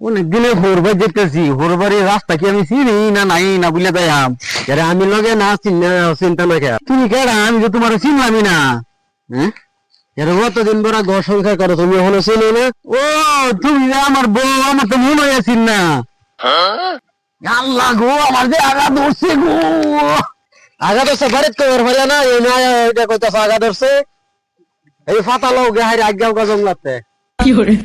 অনেকদিনে হরবার যেতেছি, হরবারের রাস্তা কি আমি চিনি না নাই না বুঝলে তাই আমি লগে না চিন্তা না খেয়া তুমি কেডা, আমি তো তোমার চিনলামই না। হ্যাঁ, কতদিন ধরে ঘর সংসার করো, তুমি এখনো চিনো না? ও তুমি যে আমার বউ, আমার তো মনে হয়েছিল না। আল্লাহ গো, আমার যে আগা ধরছে গো, আগা ধরছে বাড়িতে কবর ফেলে না, এই না এটা কইতাছে আগা ধরছে। এই ফাতা লোক গাহারে আজ্ঞাও গজম লাগতে কি করে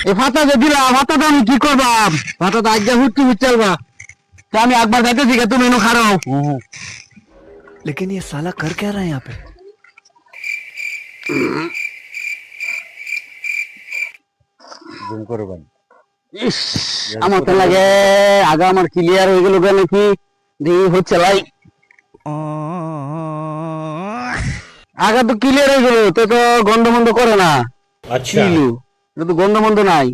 এই ফাতা যে দিলা, ফাতা তো আমি কি করবাম? ফাতা তো আজ্ঞা হুটকি হুচ্চালবা, তা আমি একবার যাইতেছি গে, তুমি এনে খারাও। लेकिन ये साला कर क्या रहा है यहाँ पे? ইস, আমার তো লাগে আগা আমার ক্লিয়ার হয়ে গেল নাকি, দেখি হচ্ছে লাই। আগা তো ক্লিয়ার হয়ে গেল, তো তো গন্ধ মন্ধ করে না। अच्छा তো গন্ধ মন্ধ নাই।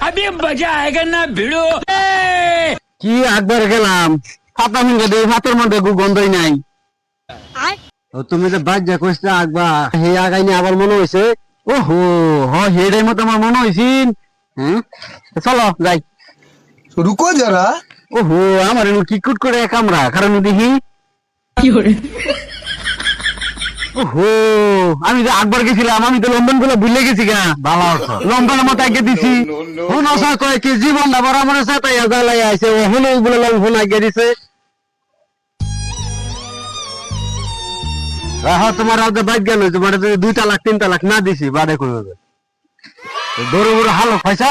अभी मजा आएगा ना भिड़ो কি একবার গেলাম, ফাতা মিঙ্গা দিয়ে ফাতার মধ্যে গন্ধই নাই। তুমি যে বাদ যা কইছো আগবা, হে আগাই নিয়ে আবার মনে হয়েছে। ওহো, হেডের মতো আমার মনে হয়েছিল। হ্যাঁ, চলো যাই। रुको जरा। ওহো, আমার কিকুট করে কামড়া, কারণ দেখি। কি করে ওহো, আমি যে আকবর গেছিলাম, আমি তো লন্ডন গুলো ভুলে গেছি গা। ভালো লন্ডনের মতো আগে দিছি। কয় কি জীবন না বড় আমার সাথে জ্বালাই আছে, ও হলো বলে ফোন আগে দিছে। হ্যাঁ, তোমার আগে বাইক গেল, তোমার 2 তালাক 3 তালাক না দিছি, বাদে করবে। বড় বড় হালো পয়সা